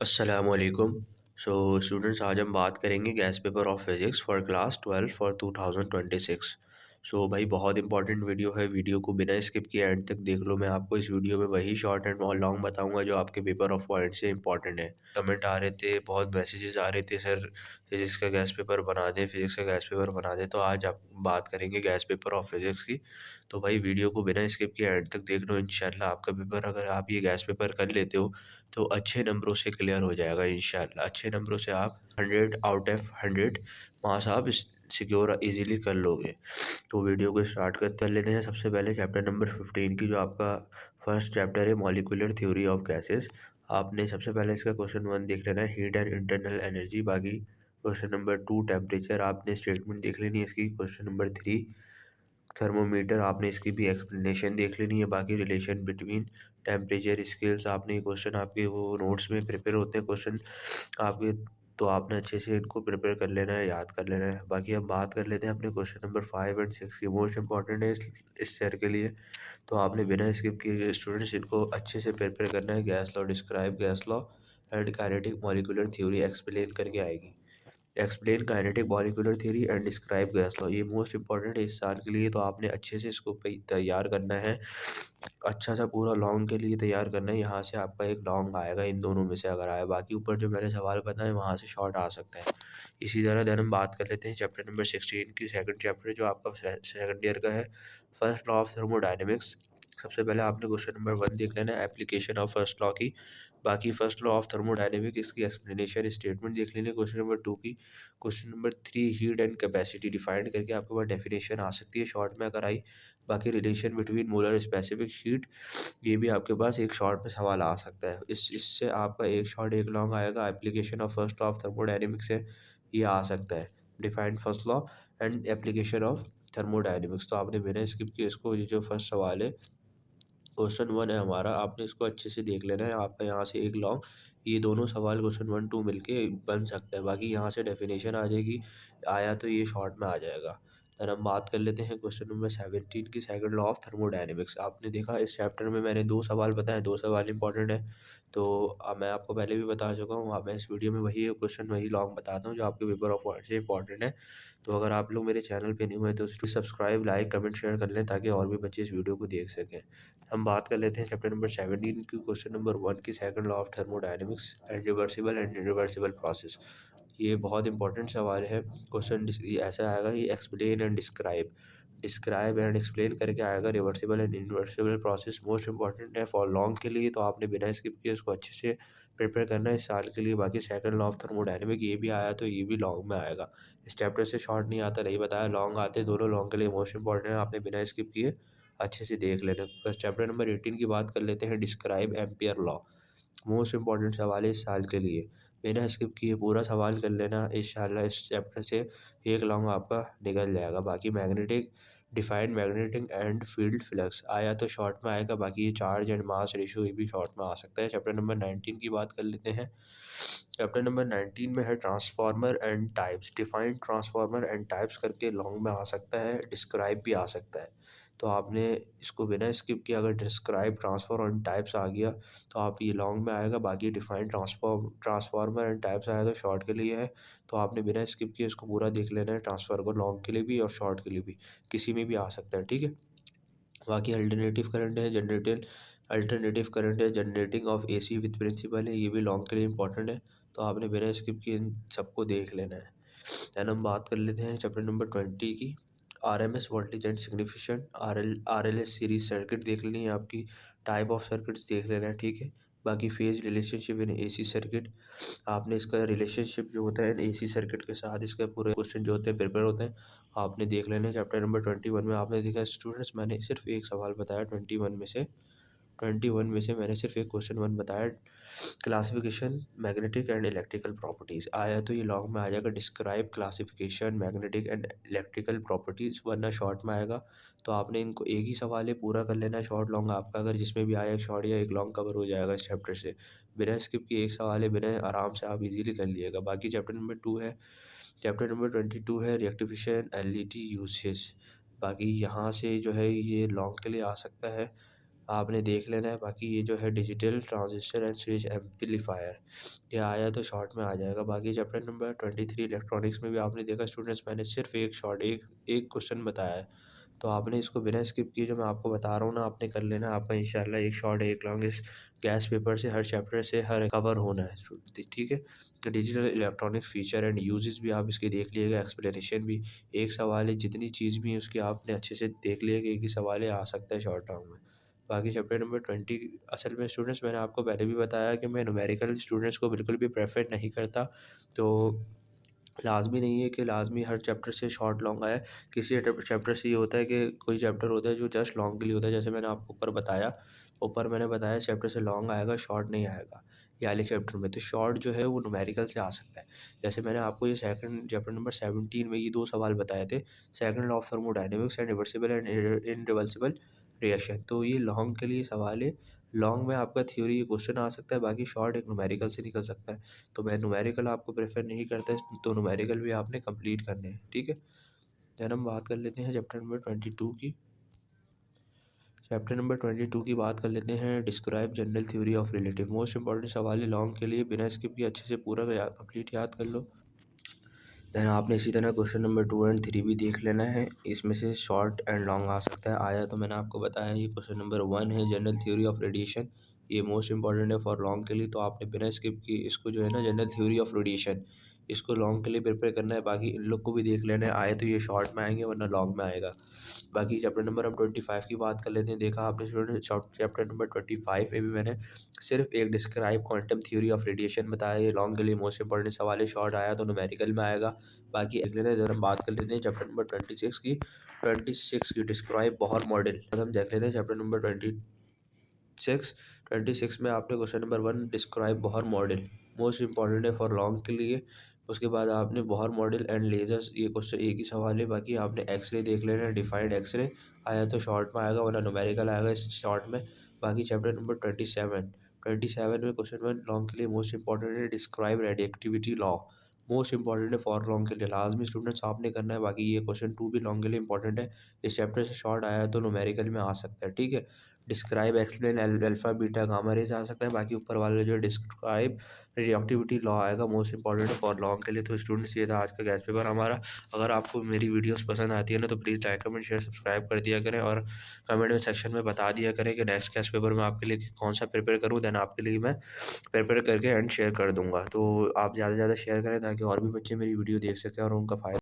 अस्सलामुअलैकुम। So students, आज हम बात करेंगे gas paper of physics for class 12 for 2026। सो भाई, बहुत इंपॉर्टेंट वीडियो है। वीडियो को बिना स्किप किए एंड तक देख लो। मैं आपको इस वीडियो में वही शॉर्ट एंड और लॉन्ग बताऊंगा जो आपके पेपर ऑफ पॉइंट से इंपॉर्टेंट है। कमेंट आ रहे थे, बहुत मैसेजेस आ रहे थे, सर फिज़िक्स का गैस पेपर बना दें, फिज़िक्स का गैस पेपर बना दें। तो आज आप बात करेंगे गैस पेपर ऑफ फिज़िक्स की। तो भाई, वीडियो को बिना स्किप किए एंड तक देख लो। इंशाल्लाह आपका पेपर, अगर आप ये गैस पेपर कर लेते हो तो अच्छे नंबरों से क्लियर हो जाएगा इंशाल्लाह। अच्छे नंबरों से आप 100 आउट ऑफ 100 मार्क्स आप सिक्योर इजीली कर लोगे। तो वीडियो को स्टार्ट कर लेते हैं। सबसे पहले चैप्टर नंबर 15 की, जो आपका फर्स्ट चैप्टर है, मॉलिक्यूलर थ्योरी ऑफ गैसेस। आपने सबसे पहले इसका क्वेश्चन 1 देख लेना है, हीट एंड इंटरनल एनर्जी। बाकी क्वेश्चन नंबर 2, टेम्परेचर, आपने स्टेटमेंट देख लेनी है इसकी। क्वेश्चन नंबर 3, थर्मोमीटर, आपने इसकी भी एक्सप्लेनेशन देख लेनी है। बाकी रिलेशन बिटवीन टेम्परेचर स्केल्स, आपने ये क्वेश्चन आपके वो नोट्स में प्रिपेयर होते हैं क्वेश्चन आपके, तो आपने अच्छे से इनको प्रिपेयर कर लेना है, याद कर लेना है। बाकी हम बात कर लेते हैं अपने क्वेश्चन नंबर 5 एंड 6 की। मोस्ट इंपॉर्टेंट है इस ईयर के लिए, तो आपने बिना स्किप किए स्टूडेंट्स इनको अच्छे से प्रिपेयर करना है। Gas law, describe gas law and kinetic molecular theory, explain करके आएगी। Explain kinetic molecular theory and describe gas law, ये मोस्ट इंपॉर्टेंट है इस साल के लिए। तो आपने अच्छे से इसको तैयार करना है, अच्छा सा पूरा लॉन्ग के लिए तैयार करना है। यहाँ से आपका एक लॉन्ग आएगा इन दोनों में से अगर आया। बाकी ऊपर जो मैंने सवाल बताए वहाँ से शॉर्ट आ सकता है। इसी तरह देन हम बात कर लेते हैं चैप्टर नंबर 16 की। सेकंड चैप्टर जो आपका सेकंड ईयर का है, फर्स्ट लॉ ऑफ थर्मोडायनेमिक्स। सबसे पहले आपने क्वेश्चन नंबर 1 देख लेना है, एप्लीकेशन ऑफ फर्स्ट लॉ की। बाकी फर्स्ट लॉ ऑफ थर्मोडायनेमिक्स, इसकी एक्सप्लेनेशन स्टेटमेंट देख लेंगे क्वेश्चन नंबर 2 की। Question number 3, heat and capacity defined करके आपके पास डेफिनेशन आ सकती है शॉर्ट में अगर आई। बाकी relation between molar specific heat, ये भी आपके पास एक शॉर्ट में सवाल आ सकता है। इससे आपका एक शॉर्ट एक लॉन्ग आएगा। Application of first law of thermodynamics है, ये आ सकता है। Defined first law and application of thermodynamics, तो आपने बिना स्किप किए इसको, ये जो फर्स्ट सवाल है क्वेश्चन 1 है हमारा, आपने इसको अच्छे से देख लेना है। आपका यहाँ से एक लॉन्ग, ये दोनों सवाल क्वेश्चन 1 2 मिलके बन सकता है। बाकी यहाँ से डेफिनेशन आ जाएगी, आया तो ये शॉर्ट में आ जाएगा। देन हम बात कर लेते हैं क्वेश्चन नंबर 17 की, सेकंड लॉ ऑफ थर्मोडायनेमिक्स। आपने देखा इस चैप्टर में मैंने 2 सवाल बताए, 2 सवाल इंपॉर्टेंट है। तो मैं आपको पहले भी बता चुका हूँ, अब मैं इस वीडियो में वही क्वेश्चन वही लॉन्ग बताता हूँ जो आपके पेपर ऑफ पॉइंट से इंपॉर्टेंट है। तो अगर आप लोग मेरे चैनल पे नहीं हुए तो सब्सक्राइब, लाइक, कमेंट, शेयर कर लें ताकि और भी बच्चे इस वीडियो को देख सकें। हम बात कर लेते हैं चैप्टर नंबर 17 की, क्वेश्चन नंबर 1 की, second law of thermodynamics and reversible process. ये बहुत इंपॉर्टेंट सवाल है। क्वेश्चन ऐसा आएगा कि explain and describe and explain करके आएगा। Reversible and inversible process most important है फॉर लॉन्ग के लिए, तो आपने बिना स्किप किए उसको अच्छे से प्रिपेयर करना है इस साल के लिए। बाकी सेकंड लॉ ऑफ थर्मोडायनेमिक, ये भी आया तो ये भी लॉन्ग में आएगा। इस चैप्टर से शॉर्ट नहीं आता, नहीं बताया, लॉन्ग आते, दोनों लॉन्ग के लिए मोस्ट इंपॉर्टेंट है। आपने बिना स्किप किए अच्छे से देख लेना। बस चैप्टर नंबर 18 की बात कर लेते हैं, describe ampere law. Most important सवाल है इस साल के लिए, बिना स्किप किए पूरा सवाल कर लेना इंशाल्लाह। इस चैप्टर से एक लॉन्ग आपका निकल जाएगा। बाकी magnetic, defined magnetic and field flux, आया तो शॉर्ट में आएगा। बाकी ये चार्ज एंड मास रेशियो, ये भी शॉर्ट में आ सकता है। चैप्टर नंबर 19 की बात कर लेते हैं। चैप्टर नंबर 19 में है transformer and types. Defined transformer and types करके लॉन्ग में आ सकता है, डिस्क्राइब भी आ सकता है। तो आपने इसको बिना स्किप किया, अगर डिस्क्राइब, ट्रांसफर एंड टाइप्स आ गया तो आप ये लॉन्ग में आएगा। बाकी डिफाइंड ट्रांसफार्मर एंड टाइप्स आया तो शॉर्ट के लिए है, तो आपने बिना स्किप किए इसको पूरा देख लेना है। ट्रांसफर को लॉन्ग के लिए भी और शॉर्ट के लिए भी, किसी में भी आ सकता है, ठीक है। बाकी अल्टरनेटिव करंट है, generating of AC with principle है, ये भी लॉन्ग के लिए इंपॉर्टेंट है। तो आपने बिना स्किप किए इन सबको देख लेना है। दैन हम बात कर लेते हैं चैप्टर नंबर 20 की, RMS voltage and signification. RLS series circuit देख लेनी है आपकी। टाइप ऑफ सर्किट्स देख लेना है, ठीक है। बाकी phase relationship in AC circuit, आपने इसका रिलेशनशिप जो होता है एसी सर्किट के साथ, इसका पूरे क्वेश्चन जो होते हैं प्रिपेयर होते हैं, आपने देख लेना है। चैप्टर नंबर 21 में आपने देखा स्टूडेंट्स, मैंने सिर्फ एक सवाल बताया 21 में से मैंने सिर्फ एक क्वेश्चन 1 बताया, classification magnetic and electrical properties. आया तो ये लॉन्ग में आ जाएगा, describe classification magnetic and electrical properties, वरना शॉर्ट में आएगा। तो आपने इनको एक ही सवाल है, पूरा कर लेना है। शॉर्ट लॉन्ग आपका अगर जिसमें भी आया एक शॉर्ट या एक लॉन्ग कवर हो जाएगा इस चैप्टर से। बिना स्किप की एक सवाल है, बिना आराम से आप इजीली कर लिएगा। बाकी चैप्टर नंबर 2 है, चैप्टर नंबर 22 है, रेक्टिफिकेशन एलईडी यूसेज। बाकी यहाँ से जो है ये लॉन्ग के लिए आ सकता है। आपने देख लेना है। बाकी ये जो है digital transistor and switch amplifier, ये आया तो शॉर्ट में आ जाएगा। बाकी चैप्टर नंबर 23 इलेक्ट्रॉनिक्स में भी आपने देखा स्टूडेंट्स, मैंने सिर्फ एक शॉर्ट एक क्वेश्चन बताया है, तो आपने इसको बिना स्किप किए जो मैं आपको बता रहा हूँ ना आपने कर लेना। आपका इंशाल्लाह एक शॉर्ट एक लॉन्ग इस गैस पेपर से हर चैप्टर से हर कवर होना है ठीक है। तो digital electronics feature and uses भी आप इसके देख लीजिएगा, एक्सप्लेनेशन भी। एक सवाल है, जितनी चीज़ भी है उसकी आपने अच्छे से देख लिया कि एक ही सवाल है, आ सकता है शॉर्ट टर्म में। बाकी चैप्टर नंबर 20 असल में स्टूडेंट्स, मैंने आपको पहले भी बताया कि मैं न्यूमेरिकल स्टूडेंट्स को बिल्कुल भी प्रेफर नहीं करता। तो लाज़मी नहीं है कि लाज़मी हर चैप्टर से शॉर्ट लॉन्ग आए। किसी चैप्टर से ये होता है कि कोई चैप्टर होता है जो जस्ट लॉन्ग के लिए होता है, जैसे मैंने आपको ऊपर मैंने बताया चैप्टर से लॉन्ग आएगा, शॉर्ट नहीं आएगा ये वाले चैप्टर में। तो शॉर्ट जो है वो न्यूमेरिकल से आ सकता है। जैसे मैंने आपको ये सेकंड चैप्टर नंबर 17 में ये 2 सवाल बताए थे, second law of thermodynamics and reversible and irreversible reaction. तो ये लॉन्ग के लिए सवाल है। लॉन्ग में आपका थ्योरी क्वेश्चन आ सकता है, बाकी शॉर्ट एक न्यूमेरिकल से निकल सकता है। तो मैं न्यूमेरिकल आपको प्रेफर नहीं करता, तो न्यूमेरिकल भी आपने कंप्लीट करने हैं, ठीक है। देन हम बात कर लेते हैं चैप्टर नंबर 22 की। चैप्टर नंबर 22 की बात कर लेते हैं, describe general theory of relative. Most important सवाल है लॉन्ग के लिए, बिना स्किप किए अच्छे से पूरा कंप्लीट याद कर लो। देन आपने इसी तरह क्वेश्चन नंबर 2 एंड 3 भी देख लेना है, इसमें से शॉर्ट एंड लॉन्ग आ सकता है। आया तो मैंने आपको बताया, ये क्वेश्चन नंबर 1 है, जनरल थ्योरी ऑफ रेडिएशन। ये मोस्ट इंपॉर्टेंट है फॉर लॉन्ग के लिए, तो आपने बिना स्किप किए इसको जो है ना, जनरल थ्योरी ऑफ रेडिएशन, इसको लॉन्ग के लिए प्रिपेयर करना है। बाकी इन लोग को भी देख लेना है, आए तो ये शॉर्ट में आएंगे वरना लॉन्ग में आएगा। बाकी चैप्टर नंबर हम 25 की बात कर लेते हैं। देखा आपने स्टूडेंट, चैप्टर नंबर 25 में भी मैंने सिर्फ एक describe quantum theory of radiation बताया। ये लॉन्ग के लिए मोस्ट इंपॉर्टेंट सवाल है, शॉर्ट आया तो न्यूमेरिकल में आएगा। बाकी अगले दिन अगर हम बात कर लेते हैं चैप्टर नंबर 26 की डिस्क्राइब बोहर मॉडल। हम देख लेते हैं चैप्टर नंबर 26 में आपने question number 1 describe Bohr model, most important है फॉर लॉन्ग के लिए। उसके बाद आपने बोहर मॉडल एंड लेजर्स, ये क्वेश्चन एक ही सवाल है। बाकी आपने एक्सरे देख लेना है, डिफाइंड एक्सरे आया तो शॉर्ट में आएगा वरना न्यूमेरिकल आएगा इस शॉर्ट में। बाकी चैप्टर नंबर 27 में क्वेश्चन 1 लॉन्ग के लिए मोस्ट इंपॉर्टेंट है, डिस्क्राइब रेडिएक्टिविटी लॉ। मोस्ट इंपॉर्टेंट है फॉर लॉन्ग के लिए, लाजमी स्टूडेंट्स आपने करना है। बाकी ये क्वेश्चन 2 भी लॉन्ग के लिए इंपॉर्टेंट है, इस चैप्टर से शॉर्ट आया है तो न्यूमेरिकल में आ सकता है, ठीक है। Describe explain alpha beta gamma rays आ सकता है। बाकी ऊपर वाले जो डिस्क्राइब रिएक्टिविटी लॉ आएगा, मोस्ट इंपॉर्टेंट है फॉर लॉन्ग के लिए। तो स्टूडेंट्स ये था आज का गैस पेपर हमारा। अगर आपको मेरी वीडियोस पसंद आती है ना, तो please like comment share subscribe कर दिया करें, और कमेंट में सेक्शन में बता दिया करें कि नेक्स्ट गैस पेपर में आपके लिए कौन सा प्रिपेयर करूँ। देन आपके लिए मैं प्रिपेयर करके एंड शेयर कर दूँगा। तो आप ज़्यादा से ज़्यादा शेयर करें ताकि और भी बच्चे मेरी वीडियो देख सकें और उनका फ़ायदा